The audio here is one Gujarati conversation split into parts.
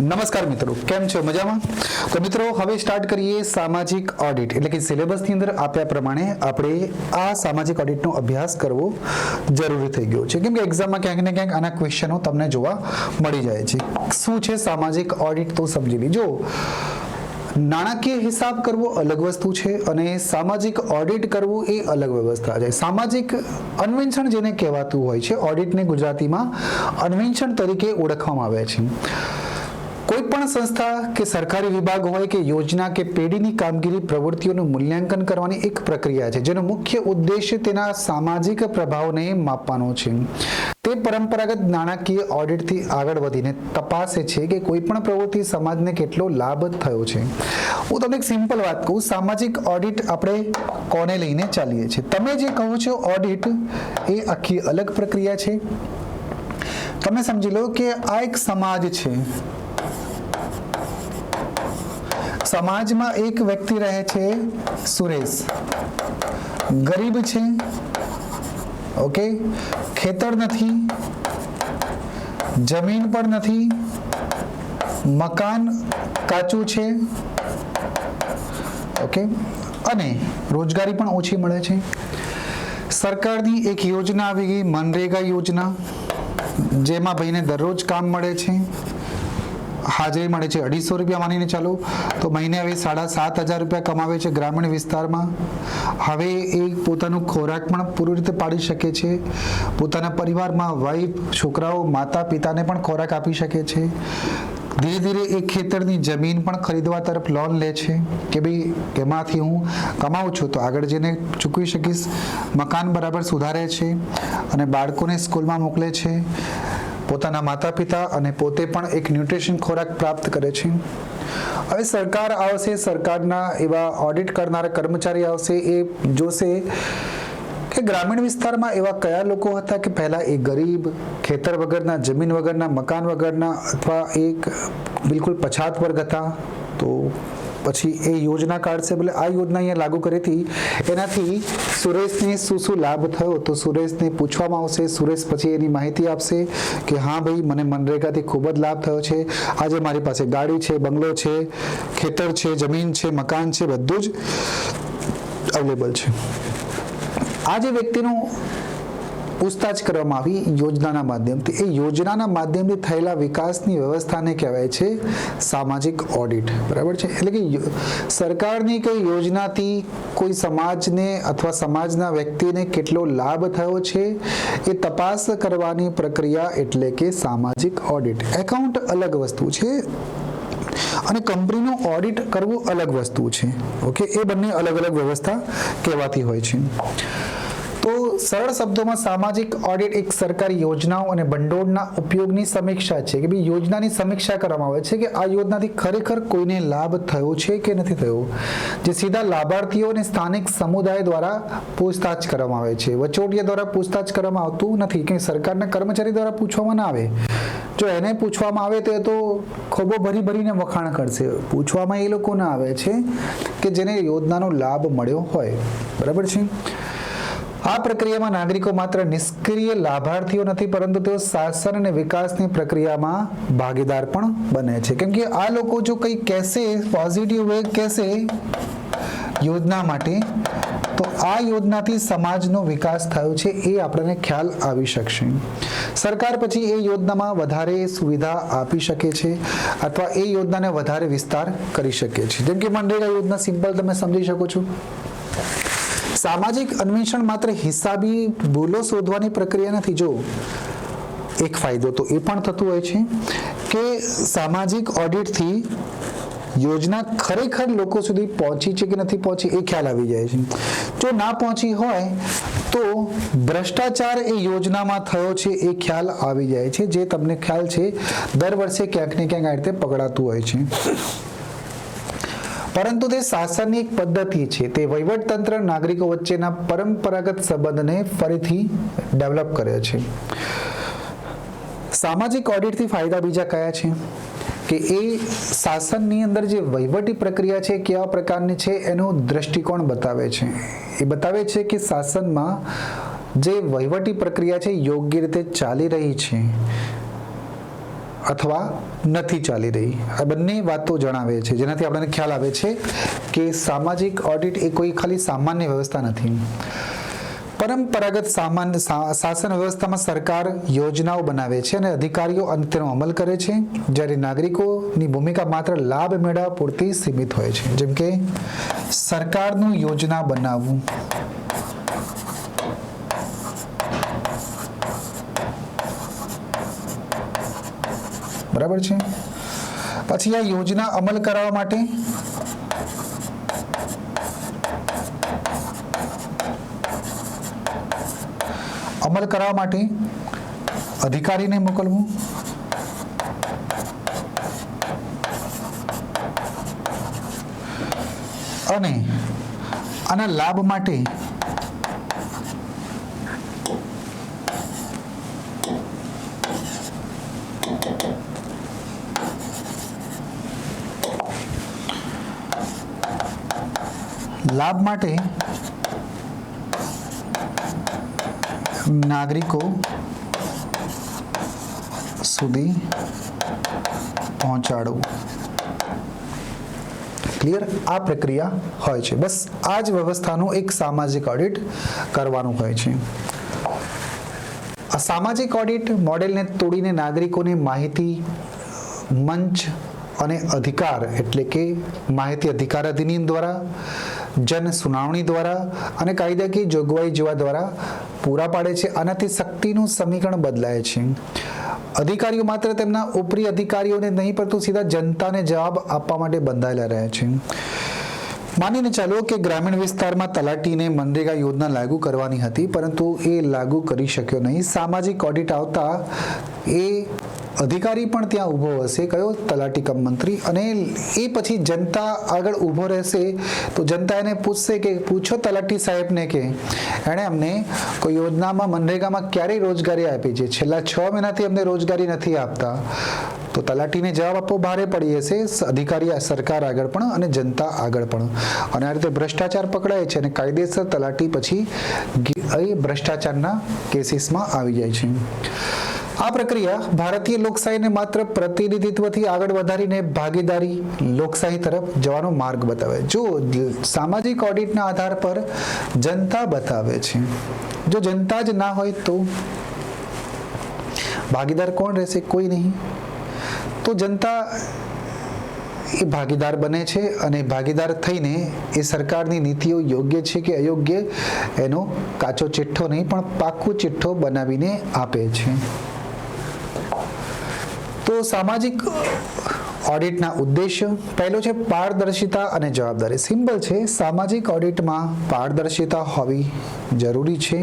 નમસ્કાર મિત્રો, કેમ છો? મજામાં? તો મિત્રો હવે સ્ટાર્ટ કરીએ સામાજિક ઓડિટ એટલે કે સિલેબસની અંદર આપ્યા પ્રમાણે આપણે આ સામાજિક ઓડિટનો અભ્યાસ કરવો જરૂરી થઈ ગયો છે, કેમ કે એક્ઝામમાં ક્યાંક ને ક્યાંક આના ક્વેશ્ચનો તમને જોવા મળી જાય છે. શું છે સામાજિક ઓડિટ તો સમજી લીજો. નાણાકીય હિસાબ કરવો અલગ વસ્તુ છે અને સામાજિક ઓડિટ કરવું એ અલગ વ્યવસ્થા છે. સામાજિક અન્વેષણ જેને કહેવાતું હોય છે, ઓડિટને ગુજરાતીમાં અન્વેષણ તરીકે ઓળખવામાં આવે છે. કોઈ પણ સંસ્થા કે સરકારી વિભાગ હોય કે યોજના કે પેઢીની કામગીરી પ્રવૃત્તિઓનું મૂલ્યાંકન કરવાની એક પ્રક્રિયા છે, જેનો મુખ્ય ઉદ્દેશ્ય તેના સામાજિક પ્રભાવને માપવાનો છે. તે પરંપરાગત નાણાકીય ઓડિટથી આગળ વધીને તપાસે છે કે કોઈ પણ પ્રવૃત્તિ સમાજને કેટલો લાભ થયો છે. હું તમને એક સિમ્પલ વાત કહું, સામાજિક ઓડિટ આપણે કોને લઈને ચાલીએ છીએ. તમે જે કહો છો ઓડિટ, એ આખી અલગ પ્રક્રિયા છે. તમે સમજી લો કે આ એક સમાજ છે. સમાજમાં એક વ્યક્તિ રહે છે, સુરેશ. ગરીબ છે, ઓકે, ખેતર નથી, જમીન પણ નથી, મકાન કાચું છે, ઓકે, અને રોજગારી પણ ઓછી મળે છે. સરકારની એક યોજના આવી ગઈ, મનરેગા યોજના, જેમાં ભાઈને દરરોજ કામ મળે છે, હાજરી મળે છે 250 રૂપિયા માનીને ચાલો, તો મહિને હવે 7,500 રૂપિયા કમાવે છે ગ્રામીણ વિસ્તારમાં. હવે એ પોતાનું ખોરાક પણ પૂરી રીતે પાડી શકે છે, પોતાના પરિવારમાં વાઈફ, છોકરાઓ, માતા પિતાને પણ ખોરાક આપી શકે છે. ધીરે ધીરે એ ખેતરની જમીન પણ ખરીદવા તરફ લોન લે છે કે ભાઈ એમાંથી હું કમાઉં છું તો આગળ જઈને ચૂકવી શકીશ. મકાન બરાબર સુધારે છે અને બાળકોને સ્કૂલમાં મોકલે છે. પોતાના માતા પિતા અને પોતે પણ એક ન્યુટ્રિશન ખોરાક પ્રાપ્ત કરે છે. હવે સરકાર આવશે, સરકારના એવા ઓડિટ કરનારા કર્મચારી આવશે, એ જોશે કે ગ્રામીણ વિસ્તારમાં એવા કયા લોકો હતા કે પહેલા એ ગરીબ, ખેતર વગરના, જમીન વગરના, મકાન વગરના અથવા એક બિલકુલ પછાત વર્ગ હતા. તો પછી એ યોજના કાઢશે, બોલે આ યોજના અહીંયા લાગુ કરી હતી, એનાથી સુરેશને શું લાભ થયો, તો સુરેશને પૂછવામાં આવશે. સુરેશ પછી એની માહિતી આપશે કે હા ભાઈ, મને મનરેગાથી ખૂબ જ લાભ થયો છે. આજે મારી પાસે ગાડી છે, બંગલો છે, ખેતર છે, જમીન છે, મકાન છે, બધું જ અવેલેબલ છે. આ જે વ્યક્તિનું પૂછતાછ કરવામાં આવી યોજનાના માધ્યમથી, એ યોજનાના માધ્યમથી થયેલા વિકાસની વ્યવસ્થાને કહેવાય છે સામાજિક ઓડિટ. બરાબર છે? એટલે કે સરકારની કઈ યોજનાથી કોઈ સમાજને અથવા સમાજના વ્યક્તિને કેટલો લાભ થયો છે એ તપાસ કરવાની પ્રક્રિયા એટલે કે સામાજિક ઓડિટ. એકાઉન્ટ અલગ વસ્તુ છે અને કંપનીનું ઓડિટ કરવું અલગ વસ્તુ છે. ઓકે, એ બંને અલગ અલગ વ્યવસ્થા કહેવાતી હોય છે. તો સરળ શબ્દોમાં સામાજિક ઓડિટ એક સરકારી યોજનાઓ અને ભંડોળના ઉપયોગની સમીક્ષા છે કે ભાઈ યોજનાની સમીક્ષા કરવામાં આવે છે કે આ યોજનાથી ખરેખર કોઈને લાભ થયો છે કે નથી થયો. જે સીધા લાભાર્થીઓ અને સ્થાનિક સમુદાય દ્વારા પૂછતાછ કરવામાં આવે છે, વચોટિયા દ્વારા પૂછતાછ કરવામાં આવતું નથી, કે સરકારના કર્મચારી દ્વારા પૂછવામાં ના આવે. જો એને પૂછવામાં આવે તો એ તો ખોબો ભરી ભરીને વખાણ કરશે. પૂછવામાં એ લોકો ના આવે છે કે જેને યોજનાનો લાભ મળ્યો હોય. બરાબર છે? આ પ્રક્રિયામાં નાગરિકો માત્ર નિષ્ક્રિય લાભાર્થીઓ નથી, પરંતુ તેઓ શાસન અને વિકાસની પ્રક્રિયામાં ભાગીદાર પણ બને છે. કેમ કે આ લોકો જો કંઈ કહેશે, પોઝિટિવ વે કહેશે યોજના માટે, તો આ યોજનાથી સમાજનો વિકાસ થયો છે એ આપણને ખ્યાલ આવી શકશે. સરકાર પછી એ યોજનામાં વધારે સુવિધા આપી શકે છે અથવા એ યોજનાને વધારે વિસ્તાર કરી શકે છે. જેમ કે મનરેગા યોજના સિમ્પલ તમે સમજી શકો છો. સામાજિક અન્વેષણ માત્ર હિસાબી ભૂલો શોધવાની પ્રક્રિયા નથી. જો એક ફાયદો તો એ પણ થતું હોય છે કે સામાજિક ઓડિટથી યોજના ખરેખર લોકો સુધી પહોંચી છે કે નથી પહોંચી એ ખ્યાલ આવી જાય છે. જો ના પહોંચી હોય તો ભ્રષ્ટાચાર એ યોજનામાં થયો છે એ ખ્યાલ આવી જાય છે, જે તમને ખ્યાલ છે દર વર્ષે ક્યાંક ને ક્યાંક આ રીતે પકડાતું હોય છે. પરંતુ તે શાસનની એક પદ્ધતિ છે. તે વહીવટતંત્ર નાગરિકો વચ્ચેના પરંપરાગત સંબંધને ફરીથી ડેવલપ કરે છે. સામાજિક ઓડિટથી ફાયદા બીજા કયા છે કે એ શાસનની અંદર જે વહીવટી પ્રક્રિયા છે કેવા પ્રકારની છે એનો દ્રષ્ટિકોણ બતાવે છે. એ બતાવે છે કે શાસનમાં જે વહીવટી પ્રક્રિયા છે યોગ્ય રીતે ચાલી રહી છે. અથવા નથી ચાલી રહી. આ બંને વાતો જણાવે છે, જેનાથી આપણને ખ્યાલ આવે છે કે સામાજિક ઓડિટ એ કોઈ ખાલી સામાન્ય વ્યવસ્થા નથી. પરંપરાગત શાસન વ્યવસ્થામાં સરકાર યોજનાઓ બનાવે છે અને અધિકારીઓ તેનો અમલ કરે છે, જ્યારે નાગરિકોની ભૂમિકા માત્ર લાભ મેળવવા પૂરતી સીમિત હોય છે. જેમ કે સરકારનું યોજના બનાવવું, બરાબર છે. પછી આ યોજના અમલ કરાવવા માટે અધિકારીને મોકલવું, અને આના લાભ માટે નાગરિકો સુધી પહોંચાડવું. ક્લિયર? આ પ્રક્રિયા હોય છે. બસ આ જ વ્યવસ્થાનું એક સામાજિક ઓડિટ કરવાનું હોય છે. આ સામાજિક ઓડિટ મોડેલને તોડીને નાગરિકોને માહિતી મંચ અને અધિકાર એટલે કે માહિતી અધિકાર અધિનિયમ દ્વારા, જન સુનાવણી દ્વારા અને કાયદાકીય જોગવાઈ જેવા દ્વારા પૂરા પાડે છે. આનાથી શક્તિનું સમીકરણ બદલાય છે. અધિકારીઓ માત્ર તેમના ઉપરી અધિકારીઓને નહીં પરંતુ સીધા જનતાને જવાબ આપવા માટે બંધાયેલા રહે છે. માનીને ચાલો કે ગ્રામીણ વિસ્તારમાં તલાટીને મનરેગા યોજના લાગુ કરવાની હતી, પરંતુ એ લાગુ કરી શક્યો નહીં. સામાજિક ઓડિટ આવતા એ અધિકારી પણ ત્યાં ઊભો હશે, કયો? તલાટી કમ મંત્રી. અને એ પછી જનતા આગળ ઊભો રહેશે તો જનતા એને પૂછશે કે પૂછો તલાટી સાહેબને કે એણે અમને કોઈ યોજનામાં મનરેગામાં ક્યારેય રોજગારી આપી છે, છેલ્લા 6 મહિનાથી અમને રોજગારી નથી આપતા. તો તલાટીને જવાબ આપવો ભારે પડી હશે, અધિકારી સરકાર આગળ પણ અને જનતા આગળ પણ. અને આ રીતે ભ્રષ્ટાચાર પકડાય છે અને કાયદેસર તલાટી પછી એ ભ્રષ્ટાચારના કેસીસમાં આવી જાય છે. આ પ્રક્રિયા ભારતીય લોકશાહીને માત્ર પ્રતિનિધિત્વથી આગળ વધારીને ભાગીદારી લોકશાહી તરફ જવાનો માર્ગ બતાવે. જો સામાજિક ઓડિટના આધાર પર જનતા બતાવે છે, જો જનતા જ ના હોય તો ભાગીદાર કોણ રહેશે? કોઈ નહીં. તો જનતા એ ભાગીદાર બને છે અને ભાગીદાર થઈને એ સરકારની નીતિઓ યોગ્ય છે કે અયોગ્ય એનો કાચો ચિઠ્ઠો નહીં પણ પાક્કો ચિઠ્ઠો બનાવીને આપે છે. તો સામાજિક ઓડિટના ઉદ્દેશ્ય પહેલો છે પારદર્શિતા અને જવાબદારી. સિમ્પલ છે, સામાજિક ઓડિટમાં પારદર્શિતા હોવી જરૂરી છે.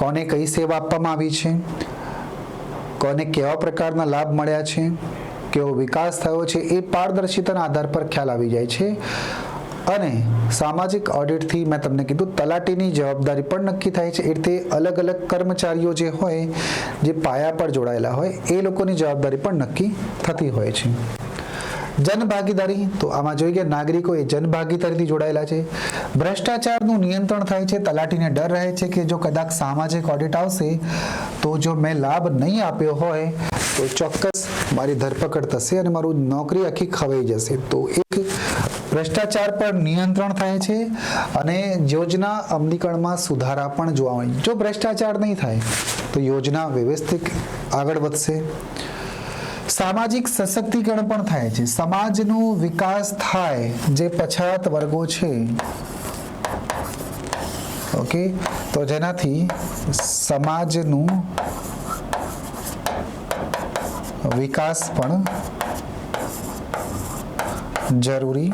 કોને કઈ સેવા આપવામાં આવી છે, કોને કેવા પ્રકારના લાભ મળ્યા છે, કેવો વિકાસ થયો છે, એ પારદર્શિતાના આધાર પર ખ્યાલ આવી જાય છે. અને સામાજિક ઓડિટથી મેં તમને કીધું તલાટીની જવાબદારી પણ નક્કી થાય છે. એ રીતે અલગ અલગ કર્મચારીઓ જે હોય, જે પાયા પર જોડાયેલા હોય, એ લોકોની જવાબદારી પણ નક્કી થતી હોય છે. જનભાગીદારી, તો આમાં જોઈએ કે નાગરિકો એ જનભાગીદારીથી જોડાયેલા છે. ભ્રષ્ટાચારનું નિયંત્રણ થાય છે. તલાટીને ડર રહે છે કે જો કદાચ સામાજિક ઓડિટ આવશે તો જો મેં લાભ નહીં આપ્યો હોય તો ચોક્કસ મારી ધરપકડ થશે અને મારું નોકરી આખી ખવાઈ જશે. તો એક ભ્રષ્ટાચાર પર નિયંત્રણ થાય છે અને યોજના અમલીકરણમાં સુધારા પણ જોવા મળે. જો ભ્રષ્ટાચાર નહીં થાય તો યોજના વ્યવસ્થિત આગળ વધશે. સામાજિક સશક્તિકરણ પણ થાય છે. સમાજનો વિકાસ થાય, જે પછાત વર્ગો છે, ઓકે, તો જેનાથી સમાજનું વિકાસ પણ જરૂરી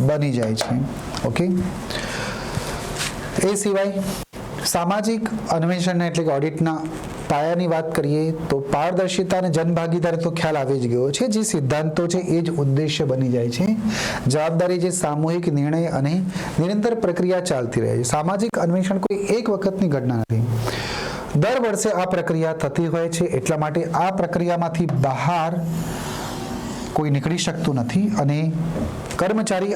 બની જાય છે. ઓકે, એ સિવાય સામાજિક અન્વેષણ એટલે કે ઓડિટના પાયાની વાત કરીએ તો પારદર્શિતા અને જનભાગીદારી તો ખ્યાલ આવી જ ગયો છે. જે સિદ્ધાંતો છે એ જ ઉદ્દેશ્ય બની જાય છે. જવાબદારી જે સામૂહિક નિર્ણય અને નિરંતર પ્રક્રિયા ચાલતી રહે છે. સામાજિક અન્વેષણ કોઈ એક વખતની ઘટના નથી, દર વર્ષે આ પ્રક્રિયા થતી હોય છે. એટલા માટે આ પ્રક્રિયામાંથી બહાર કોઈ નીકળી શકતું નથી અને કર્મચારીઓ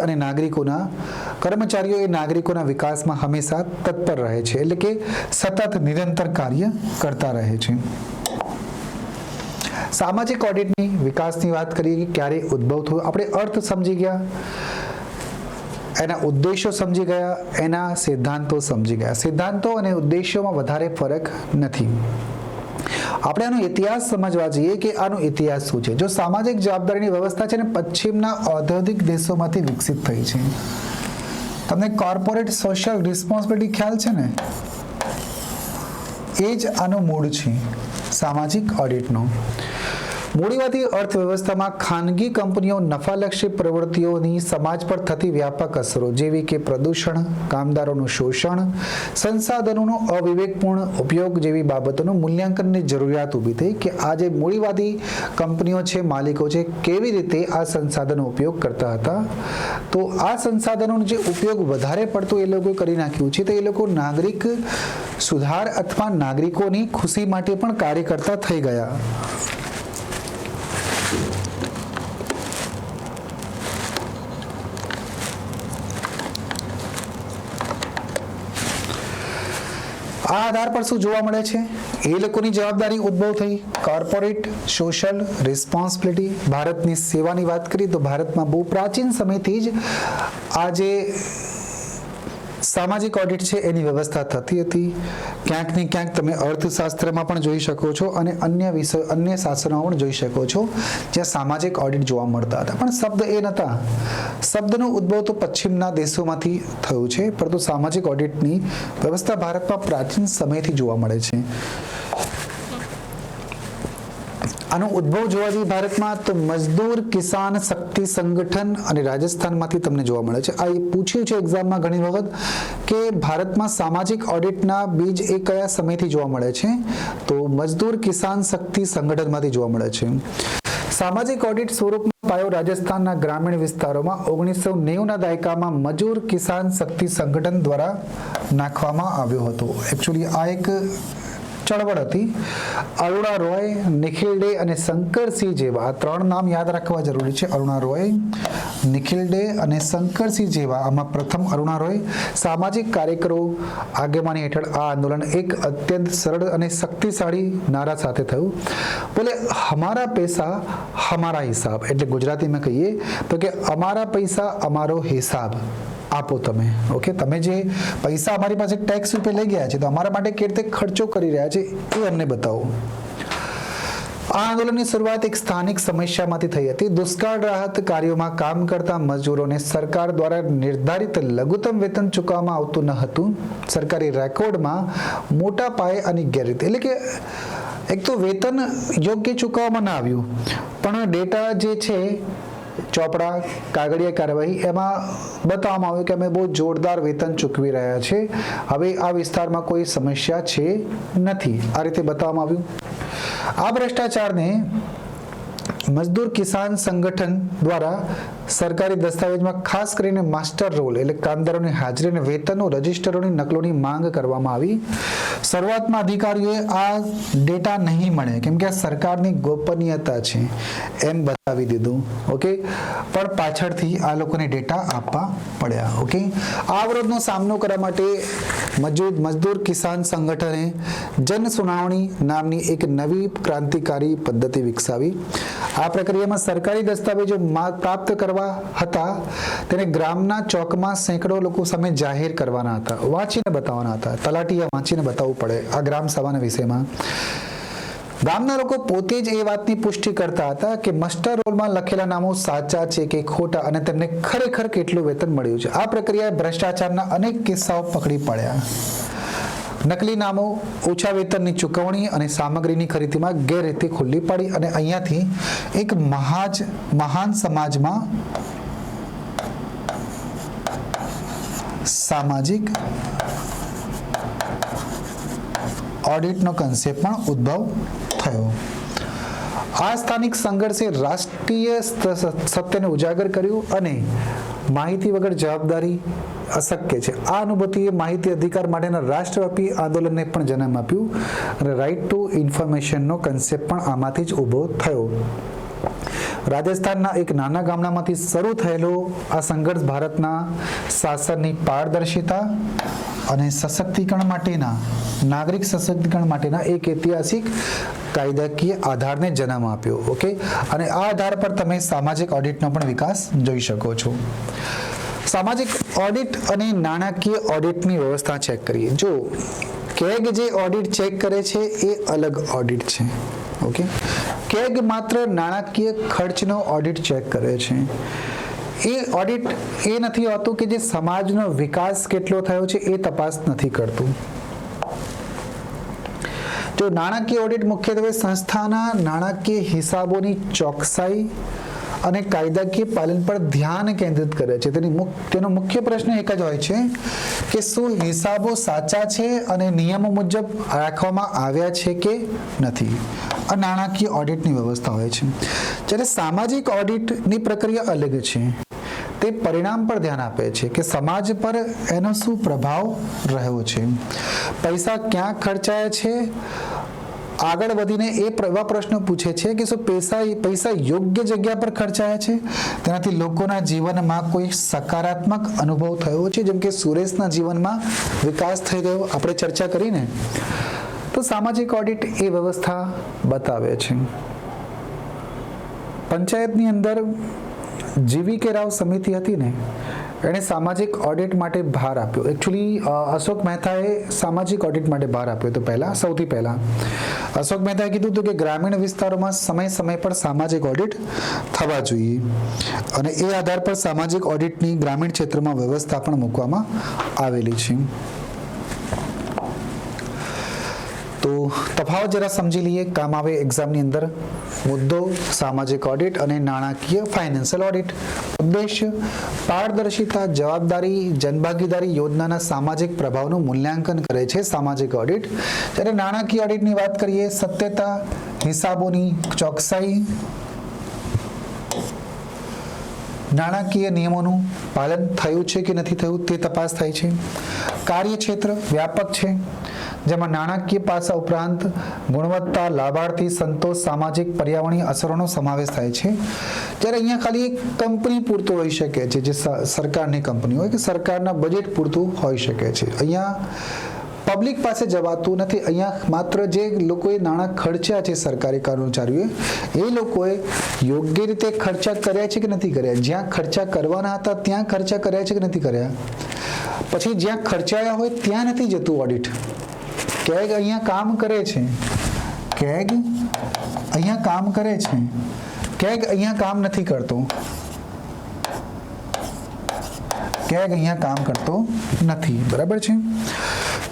એ નાગરિકોના વિકાસમાં હંમેશા તત્પર રહે છે, એટલે કે સતત નિરંતર કાર્ય કરતા રહે છે. સામાજિક ઓડિટની વિકાસની વાત કરીએ કે ક્યારે ઉદ્ભવ થયો, આપણે અર્થ સમજી ગયા, એના ઉદ્દેશો સમજી ગયા, એના સિદ્ધાંતો સમજી ગયા. સિદ્ધાંતો અને ઉદ્દેશોમાં વધારે ફરક નથી. આપણે આનો ઇતિહાસ સમજવા જઈએ કે આનો ઇતિહાસ શું છે. જો સામાજિક જવાબદારીની વ્યવસ્થા છે ને પશ્ચિમના ઔદ્યોગિક દેશોમાંથી વિકસિત થઈ છે. તમને કોર્પોરેટ સોશિયલ રિસ્પોન્સિબિલિટી ખ્યાલ છે ને, એ જ આનો મૂળ છે સામાજિક ઓડિટનો. મૂડીવાદી અર્થવ્યવસ્થામાં ખાનગી કંપનીઓ નફાલક્ષી પ્રવૃત્તિઓની સમાજ પર થતી વ્યાપક અસરો જેવી કે પ્રદૂષણ, કામદારોનું શોષણ, સંસાધનોનો અવિવેકપૂર્ણ ઉપયોગ જેવી બાબતોનું મૂલ્યાંકનની જરૂરિયાત ઊભી થઈ કે આ જે મૂડીવાદી કંપનીઓ છે, માલિકો છે, કેવી રીતે આ સંસાધનનો ઉપયોગ કરતા હતા. તો આ સંસાધનોનો જે ઉપયોગ વધારે પડતો એ લોકો કરી નાખ્યું છે, તો એ લોકો નાગરિક સુધાર અથવા નાગરિકોની ખુશી માટે પણ કાર્ય કરતા થઈ ગયા. આ આધાર પર શું જોવા મળે છે, એ લોકોની જવાબદારી ઉદ્ભવ થઈ કોર્પોરેટ સોશિયલ રિસ્પોન્સિબિલિટી. ભારતની સેવાની વાત કરીએ તો ભારતમાં બહુ પ્રાચીન સમયથી જ આ જે સામાજિક ઓડિટ છે એની વ્યવસ્થા થતી હતી. ક્યાંક ને ક્યાંક તમે અર્થશાસ્ત્રમાં પણ જોઈ શકો છો અને અન્ય શાસ્ત્રોમાં પણ જોઈ શકો છો જ્યાં સામાજિક ઓડિટ જોવા મળતા હતા. પણ શબ્દ એ નહોતા. શબ્દનો ઉદ્ભવ તો પશ્ચિમના દેશોમાંથી થયો છે, પરંતુ સામાજિક ઓડિટની વ્યવસ્થા ભારતમાં પ્રાચીન સમયથી જોવા મળે છે. આનો ઉદ્ભવ જોવા જઈએ ભારતમાં તો મજદૂર કિસાન શક્તિ સંગઠન અને રાજસ્થાનમાંથી તમને જોવા મળે છે. આ પૂછ્યું છે એક્ઝામમાં ઘણી વખત કે ભારતમાં સામાજિક ઓડિટના બીજ એ કયા સમયથી જોવા મળે છે, તો મજદૂર કિસાન શક્તિ સંગઠનમાંથી જોવા મળે છે. સામાજિક ઓડિટ સ્વરૂપમાં પાયો રાજસ્થાનના ગ્રામીણ વિસ્તારોમાં 1990ના દાયકામાં મજૂર કિસાન શક્તિ સંગઠન દ્વારા નાખવામાં આવ્યો હતો. એકચ્યુઅલી આ એક ચળવળ હતી. અરુણા રોય, નિખિલ ડે અને શંકરસિંહ જેવા આ ત્રણ નામ યાદ રાખવા જરૂરી છે. અરુણા રોય, નિખિલ ડે અને શંકરસિંહ જેવા, આમાં પ્રથમ અરુણા રોય, સામાજિક કાર્યકરો આગેવાની હેઠળ આ આંદોલન એક અત્યંત સરળ અને શક્તિશાળી નારા સાથે થયું. બોલે હમારા પૈસા હમારા હિસાબ, એટલે ગુજરાતીમાં કહીએ તો કે અમારા પૈસા અમારો હિસાબ આપો તમે. ઓકે, તમે જે પૈસા અમારી પાસે ટેક્સ રૂપે લઈ ગયા છે તો અમારા માટે કેવી રીતે ખર્ચો કરી રહ્યા છે એ અમને બતાવો. આ આંદોલનની શરૂઆત એક સ્થાનિક સમસ્યામાંથી થઈ હતી. દુષ્કાળ રાહત કાર્યોમાં કામ કરતા મજૂરોને સરકાર દ્વારા નિર્ધારિત લઘુત્તમ વેતન ચૂકવવામાં આવતું ન હતું. સરકારી રેકોર્ડમાં મોટા પાયે અને ગેરરીતિ, એટલે કે એક તો વેતન યોગ્ય ચૂકવવામાં ના આવ્યું, પણ ડેટા જે છે ચોપડા કાગળિયા કાર્યવાહી એમાં બતાવવામાં આવ્યું કે અમે બહુ જોરદાર વેતન ચૂકવી રહ્યા છે, હવે આ વિસ્તારમાં કોઈ સમસ્યા છે નથી, આ રીતે બતાવવામાં આવ્યું. આ ભ્રષ્ટાચારને મજદૂર કિસાન સંગઠન દ્વારા સરકારી દસ્તાવેજમાં ખાસ કરીને માસ્ટર રોલ એટલે કામદારોની હાજરી અને વેતનો રજિસ્ટરોની નકલોની માંગ કરવામાં આવી. શરૂઆતમાં અધિકારીઓએ આ ડેટા નહીં મળે કેમ કે આ સરકારની ગોપનીયતા છે એમ બતાવી દીધું. ઓકે, પણ પાછળથી આ લોકોને ડેટા આપવા પડ્યા. ઓકે, આ અવરોધનો સામનો કરવા માટે મજદૂર કિસાન સંગઠને જન સુનાવણી નામની એક નવી ક્રાંતિકારી પદ્ધતિ વિકસાવી. આ પ્રક્રિયામાં સરકારી દસ્તાવેજો પ્રાપ્ત કરવા હતા તેને ગ્રામના ચોકમાં સેંકડો લોકો સામે જાહેર કરવાના હતા, વાંચીને બતાવવાના હતા. તલાટીએ વાંચીને બતાવવું પડે આ ગ્રામ સભાના વિષયમાં. ગામના લોકો પોતે જ એ વાતની પુષ્ટિ કરતા હતા કે માસ્ટર રોલમાં લખેલા નામો સાચા છે કે ખોટા અને તેમને ખરેખર કેટલું વેતન મળ્યું છે. આ પ્રક્રિયાએ ભ્રષ્ટાચારના અનેક કિસ્સાઓ પકડી પડ્યા. નકલી નામો, ઓછા વેતનની ચૂકવણી અને સામગ્રીની ખરીદીમાં ગેરરીતિ ખુલ્લી પડી અને અહીંયાથી એક મહાન સમાજમાં સામાજિક ઓડિટનો કન્સેપ્ટ પણ ઉદ્ભવ થયો. આ સ્થાનિક સંઘર્ષે રાષ્ટ્રીય સત્યને ઉજાગર કર્યું અને માહિતી વગર જવાબદારી અશક્ય છે. આ અનુભૂતિએ માહિતી અધિકાર માટેના રાષ્ટ્રવ્યાપી આંદોલનને પણ જન્મ આપ્યું અને રાઇટ ટુ ઇન્ફોર્મેશનનો કન્સેપ્ટ પણ આમાંથી જ ઊભો થયો. રાજસ્થાનના એક નાના ગામડામાંથી શરૂ થયેલો આ સંઘર્ષ ભારતના શાસનની પારદર્શિતા અને સશક્તિકરણ માટેના નાગરિક સશક્તિકરણ માટેના એક ઐતિહાસિક કાયદાકીય આધારને જન્મ આપ્યો. ઓકે, અને આ આધાર પર તમે સામાજિક ઓડિટનો પણ વિકાસ જોઈ શકો છો. સામાજિક ઓડિટ અને નાણાકીય ઓડિટની વ્યવસ્થા ચેક કરીએ. જો કેગ જે ઓડિટ ચેક કરે છે એ અલગ ઓડિટ છે. ઓકે, કેગ માત્ર નાણાકીય ખર્ચનો ઓડિટ ચેક કરે છે. એ ઓડિટ એ નથી હોતું કે જે સમાજનો વિકાસ કેટલો થયો છે એ તપાસ નથી કરતું. જો નાણાકીય ઓડિટ મુખ્યત્વે સંસ્થાના નાણાકીય હિસાબોની ચોકસાઈ અને કાયદાકીય પાલન પર ધ્યાન કેન્દ્રિત કરે છે. તેનો મુખ્ય પ્રશ્ન એક જ હોય છે કે શું હિસાબો સાચા છે અને નિયમો મુજબ રાખવામાં આવ્યા છે કે નથી. આ નાણાકીય ઓડિટની વ્યવસ્થા હોય છે. જ્યારે સામાજિક ઓડિટની પ્રક્રિયા અલગ છે. તે પરિણામ પર ધ્યાન આપે છે કે સમાજ પર એનો શું પ્રભાવ રહ્યો છે, પૈસા ક્યાં ખર્ચાયા છે. આગળ વધીને એવા પ્રશ્નો પૂછે છે કે શું પૈસા યોગ્ય જગ્યા પર ખર્ચાયા છે, તેનાથી લોકોના જીવનમાં કોઈ સકારાત્મક અનુભવ થયો છે, જેમ કે સુરેશના જીવનમાં વિકાસ થઈ ગયો, આપણે ચર્ચા કરીને. તો સામાજિક ઓડિટ એ વ્યવસ્થા બતાવે છે. પંચાયતની અંદર જીવી કે રાવ સમિતિ હતી ને, એણે સામાજિક ઓડિટ માટે ભાર આપ્યો. એકચ્યુઅલી અશોક મહેતાએ સામાજિક ઓડિટ માટે ભાર આપ્યો હતો. સૌથી પહેલા અશોક મહેતાએ કીધું હતું કે ગ્રામીણ વિસ્તારોમાં સમય પર સામાજિક ઓડિટ થવા જોઈએ અને એ આધાર પર સામાજિક ઓડિટની ગ્રામીણ ક્ષેત્રમાં વ્યવસ્થા પણ મૂકવામાં આવેલી છે. તો તફાવત જરા સમજી લઈએ, કામ આવે એક્ઝામની અંદર. મુદ્દો સામાજિક ઓડિટ અને નાણાકીય ફાઇનાન્શિયલ ઓડિટ. ઉદ્દેશ્ય પારદર્શિતા, જવાબદારી, જનભાગીદારી યોજનાના સામાજિક પ્રભાવનું મૂલ્યાંકન કરે છે સામાજિક ઓડિટ. જ્યારે નાણાકીય ઓડિટની વાત કરીએ, સત્યતા, હિસાબોની ચોકસાઈ, નાણાકીય નિયમોનું પાલન થયું છે કે નથી થયું તે તપાસ થાય છે. કાર્યક્ષેત્ર વ્યાપક છે, જેમાં નાણાકીય પાસા ઉપરાંત ગુણવત્તા, લાભાર્થી સંતોષ, સામાજિક પર્યાવરણીય અસરોનો સમાવેશ થાય છે. જ્યારે અહીંયા ખાલી એક કંપની પૂરતું હોઈ શકે છે, જે સરકારની કંપની હોય કે સરકારના બજેટ પૂરતું હોઈ શકે છે. અહીંયા પબ્લિક પાસે જવાતું નથી. અહીંયા માત્ર જે લોકોએ નાણાં ખર્ચ્યા છે સરકારી કર્મચારીઓએ, એ લોકોએ યોગ્ય રીતે ખર્ચા કર્યા છે કે નથી કર્યા, જ્યાં ખર્ચા કરવાના હતા ત્યાં ખર્ચા કર્યા છે કે નથી કર્યા. પછી જ્યાં ખર્ચાયા હોય ત્યાં નથી જતું ઓડિટ. કેગ અહીંયા કામ કરે છે, કેગ અહીંયા કામ કરે છે, કેગ અહીંયા કામ નથી કરતો, કેગ અહીંયા કામ કરતો નથી. બરાબર છે.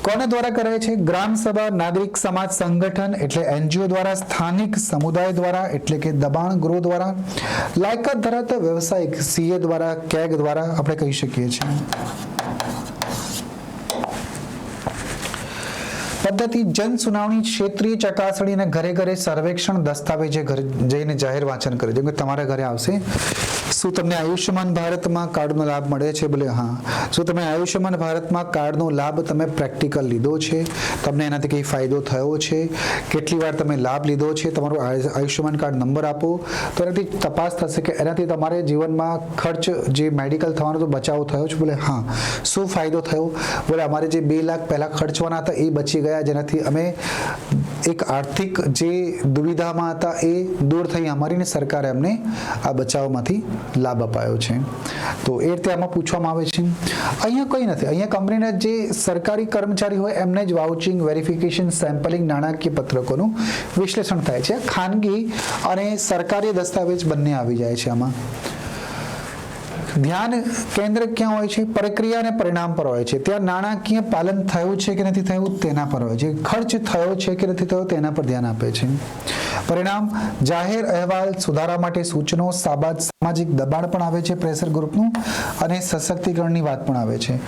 કોને દ્વારા કરે છે? ગ્રામ સભા, નાગરિક સમાજ સંગઠન એટલે એનજીઓ દ્વારા, સ્થાનિક સમુદાય દ્વારા એટલે કે દબાણ ગૃહ દ્વારા, લાયકાત ધરાવતા વ્યવસાયિક સીએ દ્વારા, કેગ દ્વારા આપણે કહી શકીએ છીએ. પદ્ધતિ જન સુનાવણી, ક્ષેત્રીય ચકાસણી અને ઘરે ઘરે સર્વેક્ષણ, દસ્તાવેજે જઈને જાહેર વાંચન કરે. જેમ કે તમારા ઘરે આવશે, શું તમને આયુષ્યમાન ભારતમાં કાર્ડનો લાભ મળે છે? બોલે હા. શું તમે આયુષ્યમાન ભારતમાં કાર્ડનો લાભ તમે પ્રેક્ટિકલ લીધો છે? તમને એનાથી કઈ ફાયદો થયો છે? કેટલી વાર તમે લાભ લીધો છે? તમારો આયુષ્યમાન કાર્ડ નંબર આપો, તો એનાથી તપાસ થશે કે એનાથી તમારે જીવનમાં ખર્ચ જે મેડિકલ થવાનો તો બચાવ થયો છે. બોલે હા. શું ફાયદો થયો? બોલે અમારે જે 2 લાખ પહેલા ખર્ચવાના હતા એ બચી ગયા, જેનાથી અમે એક આર્થિક જે દુવિધામાં હતા એ દૂર થઈ અમારી ને સરકારે અમને આ બચાવમાંથી લાભ અપાયો છે. તો એ રીતે આમાં પૂછવામાં આવે છે. અહીંયા કંઈ નથી. અહીંયા કંપનીના જે સરકારી કર્મચારી હોય એમને જ વાઉચિંગ, વેરિફિકેશન, સેમ્પલિંગ, નાણાકીય પત્રકોનું વિશ્લેષણ થાય છે. ખાનગી અને સરકારી દસ્તાવેજ બંને આવી જાય છે આમાં. ધ્યાન કેન્દ્ર ક્યાં હોય છે? પ્રક્રિયા અને પરિણામ પર હોય છે. ત્યાં નાણાકીય પાલન થયું છે કે નથી થયું તેના પર હોય છે. ખર્ચ થયો છે કે નથી થયો તેના પર ધ્યાન આપે છે. પરિણામ જાહેર અહેવાલ, સુધારા માટે સૂચનો, સામાજિક દબાણ પણ આવે છે, પ્રેશર ગ્રુપનું, અને સશક્તિકરણની વાત પણ આવે છે.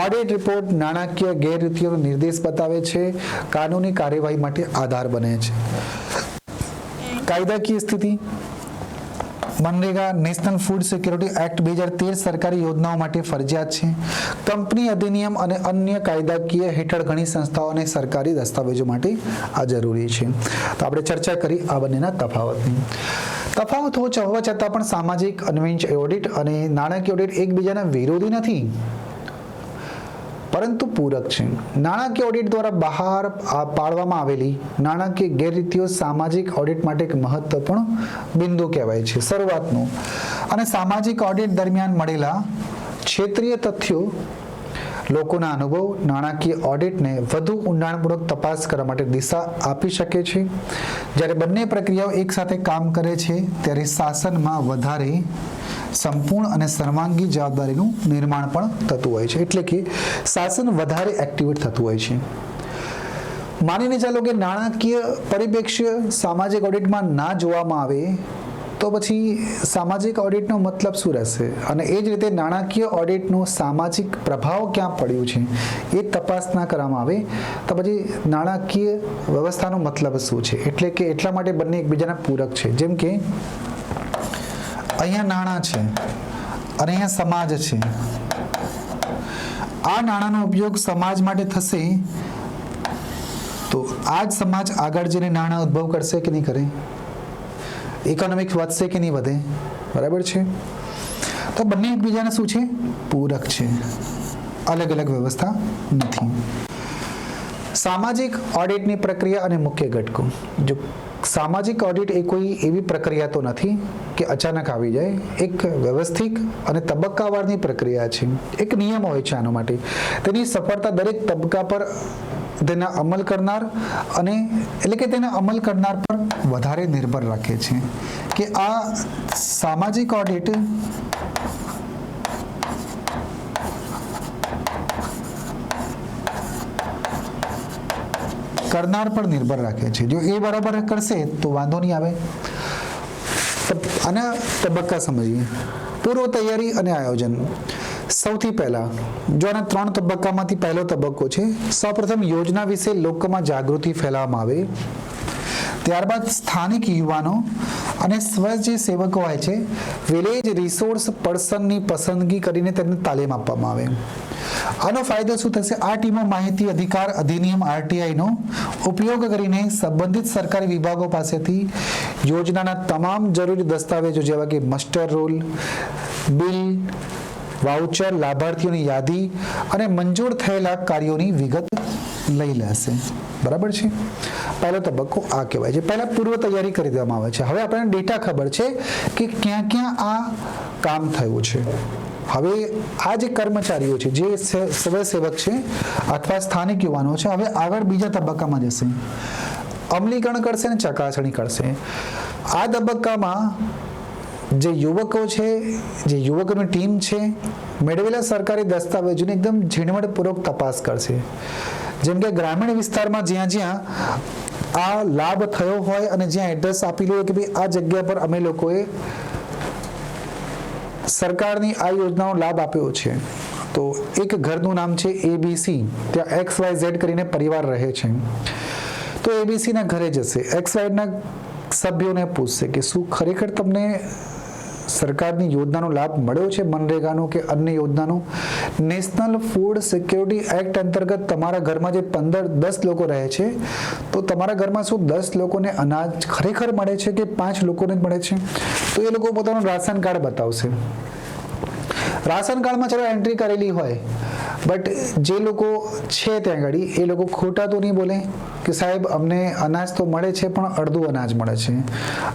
ઓડિટ રિપોર્ટ નાણાકીય ગેરરીતિઓનો નિર્દેશ બતાવે છે, કાનૂની કાર્યવાહી માટે આધાર બને છે. કાયદાકીય સ્થિતિ, MNREGA national food security act 2013 સરકારી યોજનાઓ માટે ફરજિયાત છે. કંપની અધિનિયમ અને અન્ય કાયદાકીય હેઠળ ઘણી સંસ્થાઓ અને સરકારી દસ્તાવેજો માટે આ જરૂરી છે. તો આપણે ચર્ચા કરી આ બંનેના તફાવતની. તફાવત હોવા છતાં પણ સામાજિક અન્વેષણ ઓડિટ અને નાણાકીય ઓડિટ એકબીજાના વિરોધી નથી, પરંતુ પૂરક છે. નાણાકીય ઓડિટ દ્વારા બહાર પાડવામાં આવેલી નાણાકીય ગેરરીતિઓ સામાજિક ઓડિટ માટે એક મહત્વપૂર્ણ બિંદુ કહેવાય છે, શરૂઆતનું. અને સામાજિક ઓડિટ દરમિયાન મળેલા ક્ષેત્રીય તથ્યો લોકોના અનુભવ નાણાકીય ઓડિટને વધુ ઊંડાણપૂર્વક તપાસ કરવા માટે દિશા આપી શકે છે. જ્યારે બંને પ્રક્રિયાઓ એકસાથે કામ કરે છે ત્યારે શાસનમાં વધારે સંપૂર્ણ અને સર્વાંગી જવાબદારીનું નિર્માણ પણ થતું હોય છે, એટલે કે શાસન વધારે એક્ટિવેટ થતું હોય છે. માનીને ચાલો કે નાણાકીય પરિપ્રેક્ષ્ય સામાજિક ઓડિટમાં ના જોવામાં આવે તો પછી સામાજિક ઓડિટનો મતલબ શું રહેશે? અને એ જ રીતે નાણાકીય ઓડિટનો સામાજિક પ્રભાવ ક્યાં પડ્યું છે એ તપાસ ના કરવામાં આવે તો પછી નાણાકીય વ્યવસ્થાનો મતલબ શું છે? એટલે કે એટલા માટે બંને એકબીજાના પૂરક છે. જેમ કે અહીંયા નાણાં છે અને અહીંયા સમાજ છે. આ નાણાંનો ઉપયોગ સમાજ માટે થશે તો આ જ સમાજ આગળ જઈને નાણાં ઉદ્ભવ કરશે કે નહીં કરે? ઇકોનોમિક્સ વધશે કે નહીં વધે? બરાબર છે. તો બંને એકબીજાને શું છે? પૂરક છે, અલગ અલગ વ્યવસ્થા નથી. સામાજિક ઓડિટની પ્રક્રિયા અને મુખ્ય ઘટકો. જો સામાજિક ઓડિટ એ કોઈ એવી પ્રક્રિયા તો નથી કે અચાનક આવી જાય. એક વ્યવસ્થિત અને તબક્કાવારની પ્રક્રિયા છે. એક નિયમ હોય છે આના માટે. તેની સફળતા દરેક તબક્કા પર તેના અમલ કરનાર અને એટલે કે તેના અમલ કરનાર પર વધારે નિર્ભર રાખે છે કે આ સામાજિક ઓડિટ કરનાર પર નિર્ભર રાખે છે. જો એ બરાબર કરશે તો વાંધો નહીં આવે. અને તબક્કા સમજીએ. પૂર્વ તૈયારી અને આયોજન. સૌથી પહેલા જો આના 3 તબક્કામાંથી પહેલો તબક્કો છે, સૌપ્રથમ યોજના વિશે લોકોમાં જાગૃતિ ફેલાવવામાં આવે. ત્યારબાદ સ્થાનિક યુવાનો અને સ્વયં સેવકો હોય છે, વિલેજ રિસોર્સ પર્સનની પસંદગી કરીને તેમને તાલીમ આપવામાં આવે. આનો ફાયદો શું થશે? આ ટીમો માહિતી અધિકાર અધિનિયમ RTI નો ઉપયોગ કરીને સંબંધિત સરકારી વિભાગો પાસેથી યોજનાના તમામ જરૂરી દસ્તાવેજો જેવા કે મસ્ટર રોલ, બિલ, વાઉચર, લાભાર્થીઓની યાદી અને મંજૂર થયેલા કાર્યોની વિગત લઈ લેશે. બરાબર છે. પહેલો તબક્કો આ કહેવાય છે. પહેલા પૂર્વ તૈયારી કરી દેવામાં આવે છે. હવે આપણને ડેટા ખબર છે કે ક્યાં ક્યાં આ કામ થયું છે. હવે આ જે કર્મચારીઓ છે, જે સ્વયંસેવક છે અથવા સ્થાનિક યુવાનો છે, હવે આગળ બીજા તબક્કામાં જશે. અમલીકરણ કરશે અને ચકાસણી કરશે. આ તબક્કામાં જે યુવકો છે, જે યુવકોની ટીમ છે, મેળવેલા સરકારી દસ્તાવેજોની એકદમ ઝીણવટપૂર્વક તપાસ કરશે. જેમ કે ગ્રામીણ વિસ્તારમાં જ્યાં જ્યાં આ લાભ થયો હોય અને જ્યાં એડ્રેસ આપેલું હોય કે ભાઈ આ જગ્યા પર અમે લોકોએ સરકારની આ યોજનાનો લાભ આપ્યો છે, તો એક ઘરનું નામ છે ABC, ત્યાં XYZ કરીને પરિવાર રહે છે, તો ABC ના ઘરે જશે, XY ના સભ્યોને પૂછશે કે શું ખરેખર તમને સરકારની યોજનાનો લાભ મળ્યો છે, મનરેગાનો કે અન્ય યોજનાનો? નેશનલ ફૂડ સિક્યોરિટી એક્ટ અંતર્ગત તમારા ઘરમાં જે 10 લોકો રહે છે, તો તમારા ઘરમાં શું 10 લોકોને અનાજ ખરેખર મળે છે કે 5 લોકોને જ મળે છે? તો એ લોકો પોતાનું રાશન કાર્ડ બતાવશે. રાશન કાર્ડમાં ચલો એન્ટ્રી કરેલી હોય, બટ જે લોકો છે ત્યાં આગળ એ લોકો ખોટા તો નહીં બોલે કે સાહેબ અમને અનાજ તો મળે છે પણ અડધું અનાજ મળે છે,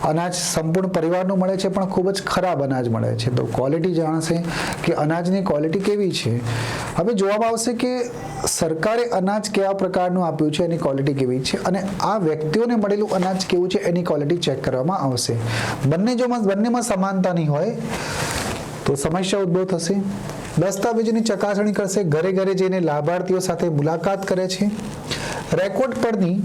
અનાજ સંપૂર્ણ પરિવારનું મળે છે પણ ખૂબ જ ખરાબ અનાજ મળે છે. તો ક્વોલિટી જાણશે કે અનાજની ક્વોલિટી કેવી છે. હવે જોવામાં આવશે કે સરકારે અનાજ કેવા પ્રકારનું આપ્યું છે, એની ક્વોલિટી કેવી છે, અને આ વ્યક્તિઓને મળેલું અનાજ કેવું છે એની ક્વોલિટી ચેક કરવામાં આવશે. બંનેમાં સમાનતા નહીં હોય તો સમસ્યા ઉદ્ભવ થશે. દસ્તાવેજોની ચકાસણી કરશે, ઘરે ઘરે જઈને લાભાર્થીઓ સાથે મુલાકાત કરે છે, રેકોર્ડ પરની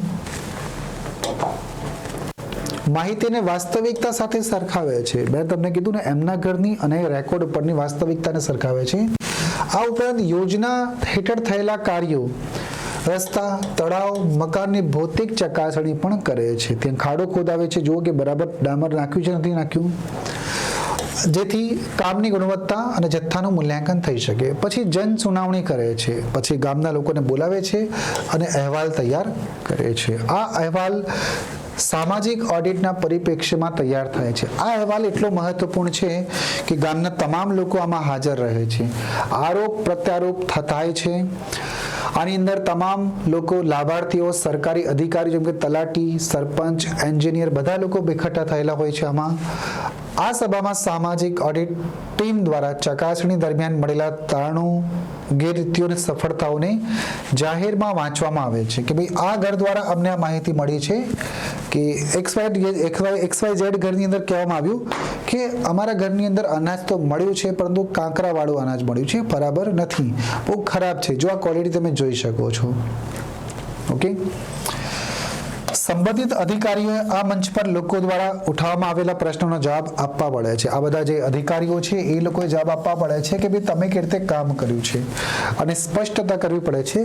માહિતીને વાસ્તવિકતા સાથે સરખાવે છે. મેં તમને કીધું ને, એમના ઘરની અને રેકોર્ડ પરની વાસ્તવિકતાને સરખાવે છે. આ ઉપરાંત યોજના હેઠળ થયેલા કાર્યો, રસ્તા, તળાવ, મકાનની ભૌતિક ચકાસણી પણ કરે છે. ત્યાં ખાડો ખોદાવે છે, જુઓ કે બરાબર ડામર નાખ્યું છે નથી નાખ્યું, જેથી કામની ગુણવત્તા અને જથ્થાનું મૂલ્યાંકન થઈ શકે. પછી જન સુનાવણી કરે છે, પછી ગામના લોકોને બોલાવે છે અને અહેવાલ તૈયાર કરે છે. આ અહેવાલ સામાજિક ઓડિટના પરિપ્રેક્ષ્યમાં તૈયાર થાય છે. આ અહેવાલ એટલો મહત્વપૂર્ણ છે કે ગામના તમામ લોકો આમાં હાજર રહે છે. આરોપ પ્રત્યારોપ થાય છે. આની અંદર તમામ લોકો, લાભાર્થીઓ, સરકારી અધિકારી જેમ કે તલાટી, સરપંચ, એન્જિનિયર, બધા લોકો બેઠા થયેલા હોય છે. આમાં આ સભામાં સામાજિક ઓડિટ ટીમ દ્વારા ચકાસણી દરમિયાન મળેલા તારણો, ગેરરીતિઓ અને સફળતાઓને જાહેરમાં વાંચવામાં આવે છે કે ભાઈ આ ઘર દ્વારા અમને આ માહિતી મળી છે કે XYZ ઘરની અંદર કહેવામાં આવ્યું કે અમારા ઘરની અંદર અનાજ તો મળ્યું છે પરંતુ કાંકરાવાળું અનાજ મળ્યું છે, બરાબર નથી, બહુ ખરાબ છે. જો આ ક્વોલિટી તમે જોઈ શકો છો. ઓકે, સંબંધિત અધિકારીઓએ આ મંચ પર લોકો દ્વારા ઉઠાવવામાં આવેલા પ્રશ્નોનો જવાબ આપવા પડે છે. આ બધા જે અધિકારીઓ છે એ લોકોએ જવાબ આપવા પડે છે કે ભાઈ તમે કેવી રીતે કામ કર્યું છે, અને સ્પષ્ટતા કરવી પડે છે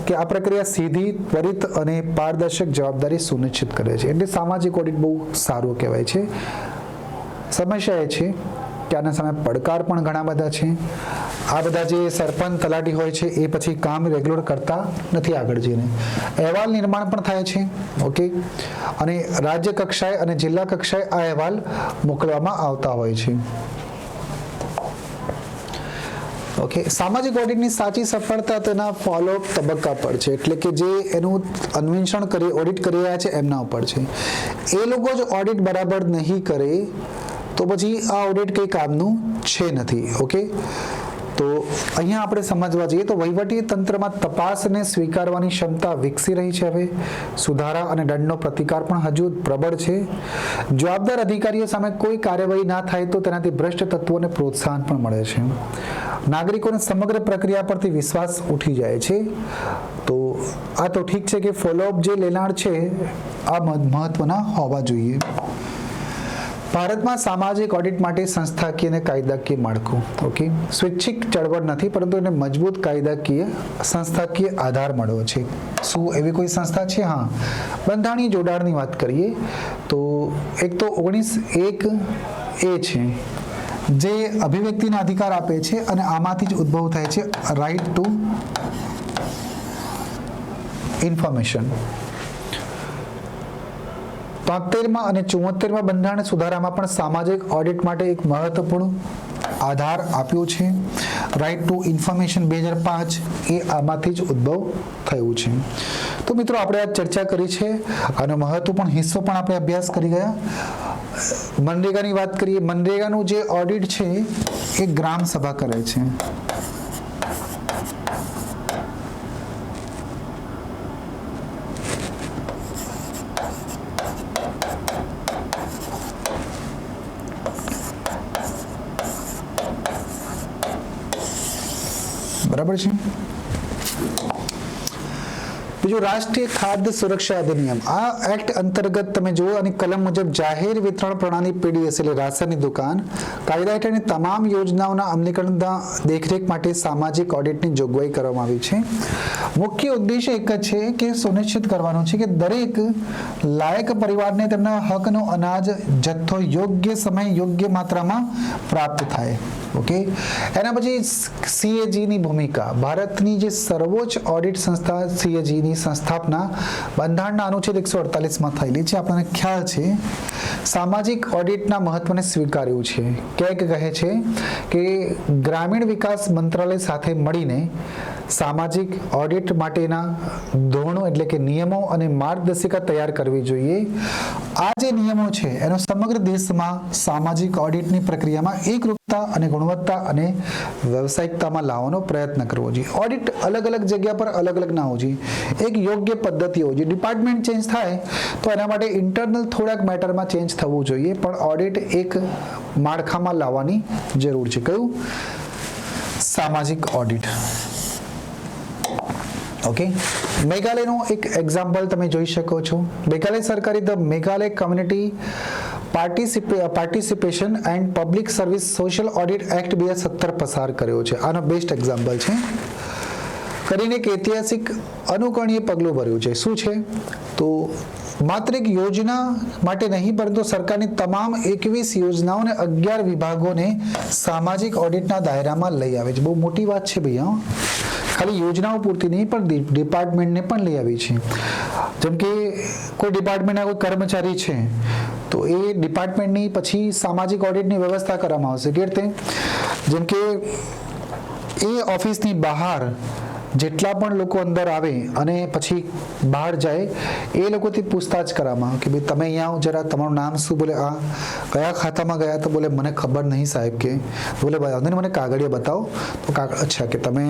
કે આ પ્રક્રિયા સીધી, ત્વરિત અને પારદર્શક જવાબદારી સુનિશ્ચિત કરે છે. એટલે સામાજિક ઓડિટ બહુ સારું કહેવાય છે. સમસ્યા એ છે કે આના સામે પડકાર પણ ઘણા બધા છે. આ બધા જે સરપંચ, તલાટી હોય છે એ પછી કામ રેગ્યુલર કરતા નથી આગળ જઈને. અહેવાલ નિર્માણ પણ થાય છે. ઓકે, અને રાજ્ય કક્ષાએ અને જિલ્લા કક્ષાએ આ અહેવાલ મોકલવામાં આવતા હોય છે. ઓકે, સામાજિક ઓડિટની સાચી સફળતા તેના ફોલોઅપ તબક્કા પર છે. એટલે કે જે એનું અન્વેષણ કરી, ઓડિટ કરી રહ્યા છે એમના ઉપર છે. એ લોકો જ ઓડિટ બરાબર નહીં કરે તો પછી આ ઓડિટ કંઈ કામનું છે નથી. ઓકે, તો અહીંયા આપણે સમજવા જઈએ તો વહીવટી તંત્રમાં તપાસને સ્વીકારવાની ક્ષમતા વિકસી રહી છે. હવે સુધારા અને દંડનો પ્રતિકાર પણ હજુ પ્રબળ છે. જવાબદાર અધિકારીઓ સામે કોઈ કાર્યવાહી ના થાય તો તેનાથી ભ્રષ્ટ તત્વોને પ્રોત્સાહન પણ મળે છે. નાગરિકોને સમગ્ર પ્રક્રિયા પરથી વિશ્વાસ ઉઠી જાય છે. તો આ તો ઠીક છે કે ફોલોઅપ જે લેનાર છે આ મહત્વના હોવા જોઈએ. ભારતમાં સામાજિક ઓડિટ માટે સંસ્થાકીય અને કાયદાકીય માળખું, ઓકે, સ્વૈચ્છિક ચળવળ નથી પરંતુ એને મજબૂત કાયદાકીય સંસ્થાકીય આધાર મળ્યો છે. શું એવી કોઈ સંસ્થા છે? હા, બંધારણીય જોડાણની વાત કરીએ તો એક તો 19(1) એ છે જે અભિવ્યક્તિના અધિકાર આપે છે અને આમાંથી જ ઉદ્ભવ થાય છે રાઇટ ટુ ઇન્ફોર્મેશન. 73માં અને 74માં બંધારણ સુધારામાં પણ સામાજિક ઓડિટ માટે એક મહત્વપૂર્ણ આધાર આપ્યો છે. રાઇટ ટુ ઇન્ફોર્મેશન 2005 એ આમાંથી જ ઉદ્ભવ થયું છે. તો મિત્રો આપણે આ ચર્ચા કરી છે, આનો મહત્વપૂર્ણ હિસ્સો પણ આપણે અભ્યાસ કરી ગયા. મનરેગાની વાત કરીએ. મનરેગાનું જે ઓડિટ છે એ ગ્રામ સભા કરે છે. બરાબર છે. બીજું રાષ્ટ્રીય ખાદ્ય સુરક્ષા અધિનિયમ. આ એક્ટ અંતર્ગત તમે જુઓ અને કલમ મુજબ જાહેર વિતરણ પ્રણાલી PDS એટલે રાશનની દુકાન કાયદા હેઠળની તમામ યોજનાઓના અમલીકરણના દેખરેખ માટે સામાજિક ઓડિટની જોગવાઈ કરવામાં આવી છે. મુખ્ય ઉદ્દેશ્ય એક જ છે કે સુનિશ્ચિત કરવાનો છે કે દરેક લાયક પરિવારને તેમના હકનો અનાજ જથ્થો યોગ્ય સમય, યોગ્ય માત્રામાં પ્રાપ્ત થાય. ઓકે, એના પછી CAG ની ભૂમિકા. ભારતની જે સર્વોચ્ચ ઓડિટ સંસ્થા CAG ની સંસ્થાપના બંધારણના અનુચ્છેદ 148માં થયેલી છે. આપણને ખ્યાલ છે. સામાજિક ઓડિટના મહત્વને સ્વીકાર્યું છે. કેગ કહે છે કે ગ્રામીણ વિકાસ મંત્રાલય સાથે મળીને સામાજિક ઓડિટ માટેના ધોરણો એટલે કે નિયમો અને માર્ગદર્શિકા તૈયાર કરવી જોઈએ. આ જે નિયમો છે એનો સમગ્ર દેશમાં સામાજિક ઓડિટની પ્રક્રિયામાં એકરૂપતા અને ગુણવત્તા અને વ્યવસાયિકતામાં લાવવાનો પ્રયત્ન કરવો જોઈએ. ઓડિટ અલગ અલગ જગ્યા પર અલગ અલગ ના હોવું જોઈએ. એક યોગ્ય પદ્ધતિ હોવી જોઈએ. ડિપાર્ટમેન્ટ ચેન્જ થાય તો એના માટે ઇન્ટરનલ થોડાક મેટરમાં ચેન્જ થવું જોઈએ, પણ ઓડિટ એક માળખામાં લાવવાની જરૂર છે. કયું? સામાજિક ઓડિટ. ઓકે, મેઘાલયનો એક એક્ઝામ્પલ તમે જોઈ શકો છો. મેઘાલય સરકારે the Meghalaya community participation and public service social audit act 2017 પસાર કર્યો છે. આનો બેસ્ટ એક્ઝામ્પલ છે. કરીને એક ઐતિહાસિક અનુકરણીય પગલું ભર્યું છે. શું છે? તો માત્ર એક યોજના માટે નહીં પરંતુ સરકારની તમામ 21 યોજનાઓ અને 11 વિભાગોને સામાજિક ઓડિટના દાયરામાં લઈ આવે છે. બહુ મોટી વાત છે ભૈયા. ખાલી યોજનાઓ પૂરતી નહીં પણ ડિપાર્ટમેન્ટને પણ લઈ આવી છે. જેમ કે કોઈ ડિપાર્ટમેન્ટના કોઈ કર્મચારી છે તો એ ડિપાર્ટમેન્ટની પછી સામાજિક ઓડિટની વ્યવસ્થા કરવામાં આવશે. કે રીતે જેમ કે એ ઓફિસની બહાર જેટલા પણ લોકો અંદર આવે અને પછી બહાર જાય એ લોકોથી પૂછતાછ કરવામાં કે ભાઈ તમે અહીંયા આવો જરા, તમારું નામ શું? બોલે આ કયા ખાતામાં ગયા? તો બોલે મને ખબર નહીં સાહેબ. કે બોલે ભાઈ મને કાગળિયા બતાવો. તો અચ્છા કે તમે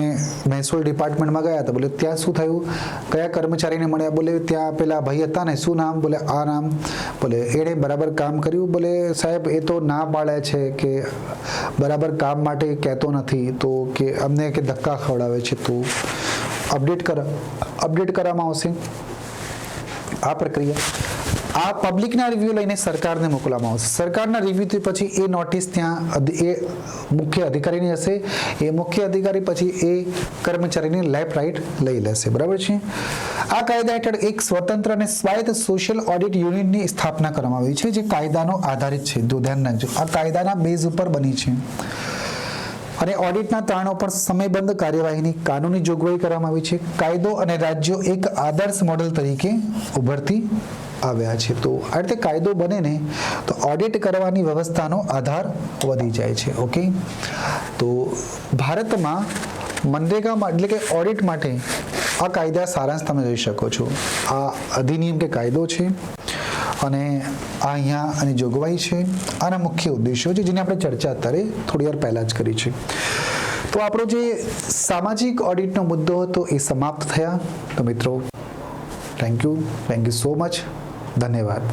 મહેસૂલ ડિપાર્ટમેન્ટમાં ગયા હતા. બોલે ત્યાં શું થયું? કયા કર્મચારીને મળ્યા? બોલે ત્યાં પેલા ભાઈ હતા ને, શું નામ? બોલે આ નામ. બોલે એણે બરાબર કામ કર્યું? બોલે સાહેબ એ તો ના પાડે છે કે બરાબર કામ માટે કહેતો નથી, તો કે અમને કે ધક્કા ખવડાવે છે. તો અપડેટ કરવામાં આવશે. આ પ્રક્રિયા આ પબ્લિકના રિવ્યુ લઈને સરકારને મોકલવામાં આવશે. સરકારના રિવ્યુથી પછી એ નોટિસ ત્યાં એ મુખ્ય અધિકારીની હશે. એ મુખ્ય અધિકારી પછી એ કર્મચારીની લેફ્ટ રાઈટ લઈ લેશે. બરાબર છે. આ કાયદા હેઠળ એક સ્વતંત્ર અને સ્વાયત્ત સોશિયલ ઓડિટ યુનિટની સ્થાપના કરવામાં આવી છે, જે કાયદાનો આધારિત છે. જો ધ્યાન રાખજો, આ કાયદાના બેઝ ઉપર બની છે. અને ઓડિટના તારણો પર સમયબદ્ધ કાર્યવાહીની કાનૂની જોગવાઈ કરવામાં આવી છે. કાયદો અને રાજ્યો એક આદર્શ મોડેલ તરીકે ઉભરતી આવ્યા છે. તો આ રીતે કાયદો બને ને તો ઓડિટ કરવાની વ્યવસ્થાનો આધાર વધી જાય છે. ઓકે, તો ભારતમાં મનરેગામાં એટલે કે ઓડિટ માટે આ કાયદા સારાંશ તમે જોઈ શકો છો. આ અધિનિયમ કે કાયદો છે અને આ અહીંયા આની જોગવાઈ છે. આના મુખ્ય ઉદ્દેશો છે જેની આપણે ચર્ચા અત્યારે થોડી વાર પહેલા જ કરી છે. તો આપણો જે સામાજિક ઓડિટનો મુદ્દો હતો એ સમાપ્ત થયા. તો મિત્રો થેન્ક યુ સો મચ. ધન્યવાદ.